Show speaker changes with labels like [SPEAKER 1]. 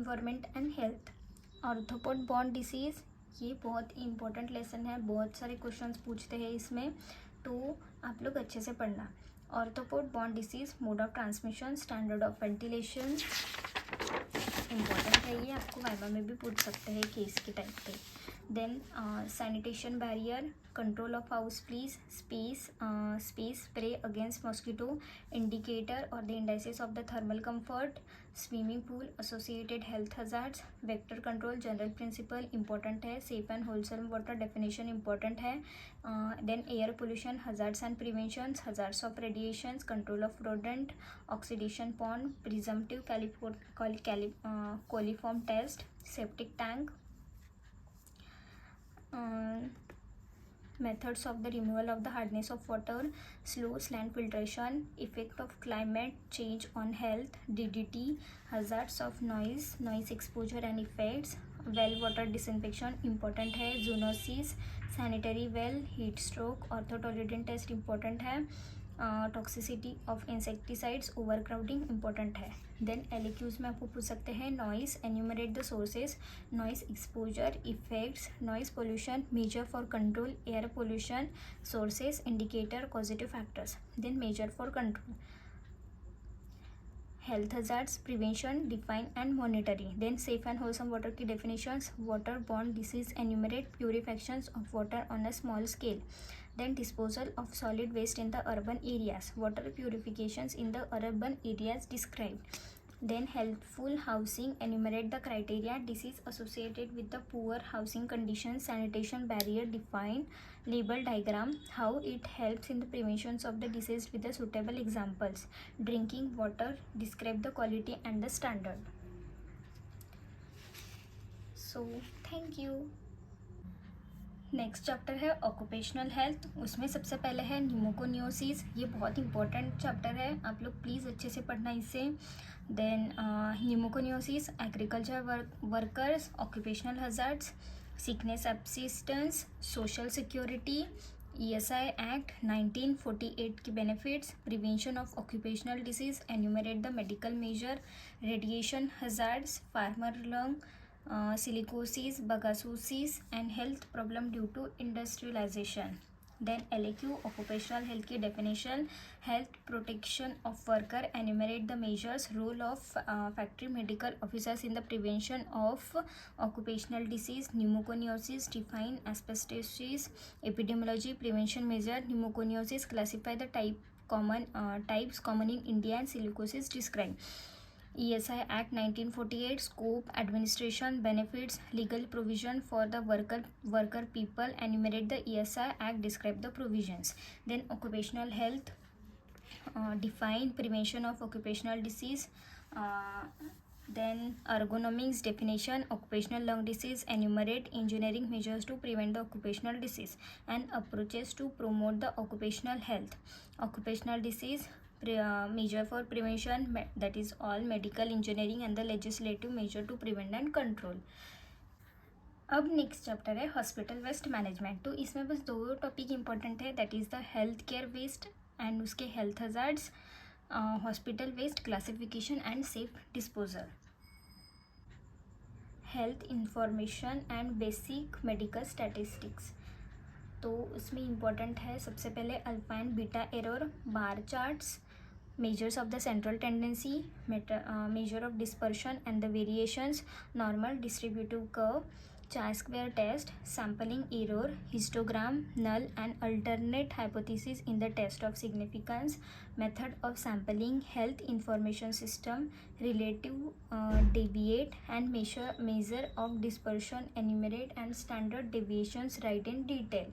[SPEAKER 1] Environment and health. Arthropod born disease, ये बहुत important lesson है, बहुत सारे क्वेश्चंस पूछते हैं इसमें, तो आप लोग अच्छे से पढ़ना। Arthropod born disease, mode of transmission, standard of ventilation, important है ये, आपको वाइवा में भी पूछ सकते हैं केस के टाइप पे। Then sanitation barrier, control of house flies, space spray against mosquito, indicator और the indices of the thermal comfort, swimming pool associated health hazards, vector control general principle important है, safe and wholesome water definition important है। Then air pollution hazards and preventions, hazards of radiations, control of rodent, oxidation pond, presumptive coliform test, septic tank, methods of the removal of the hardness of water, slow slant filtration, effect of climate change on health, DDT, hazards of noise exposure and effects, well water disinfection important है, zoonosis, sanitary well, heat stroke, orthotolerant test important है, toxicity of insecticides, overcrowding important है। Then LAQs में आपको पूछ सकते हैं noise, enumerate the sources, noise exposure, effects, noise pollution, measure for control, air pollution, sources, indicator, positive factors. Then measure for control, health hazards, prevention, define and monitoring. Then safe and wholesome water की definitions, water borne disease enumerate, purifications of water on a small scale, then disposal of solid waste in the urban areas, water purifications in the urban areas described. Then healthful housing, enumerate the criteria, disease associated with the poor housing conditions, sanitation barrier defined, label diagram, how it helps in the prevention of the disease with the suitable examples, drinking water, describe the quality and the standard. So thank you. Next chapter है occupational health, उसमें सबसे पहले है pneumoconiosis, ये बहुत important chapter है, आप लोग प्लीज़ अच्छे से पढ़ना इसे। Then pneumoconiosis, agriculture workers, occupational hazards, sickness subsistence, social security, ESI act 1948 की benefits, prevention of occupational disease, enumerate the medical measure, radiation hazards, farmer lung, silicosis, bagasosis and health problem due to industrialization. Then LAQ, occupational health की definition, health protection of worker, enumerate the measures, role of factory medical officers in the prevention of occupational disease, pneumoconiosis, define asbestosis, epidemiology, prevention measure, pneumoconiosis, classify the types common in India and silicosis describe. ESI Act 1948, scope, administration, benefits, legal provision for the worker people, enumerate the ESI Act, describe the provisions. Then occupational health, define prevention of occupational disease, then ergonomics definition, occupational lung disease, enumerate engineering measures to prevent the occupational disease and approaches to promote the occupational health. Occupational disease, measure for prevention, that is all medical engineering and the legislative measure to prevent and control. अब next chapter है hospital waste management, तो इसमें बस दो topic important है, that is the health care waste and उसके health hazards, hospital waste classification and safe disposal, health information and basic medical statistics. तो उसमें इम्पॉर्टेंट है सबसे पहले alpha and beta error, bar charts, measures of the central tendency, measure of dispersion and the variations, normal distributive curve, chi-square test, sampling error, histogram, null and alternate hypothesis in the test of significance, method of sampling, health information system, relative deviate and measure of dispersion, enumerate and standard deviations, write in detail.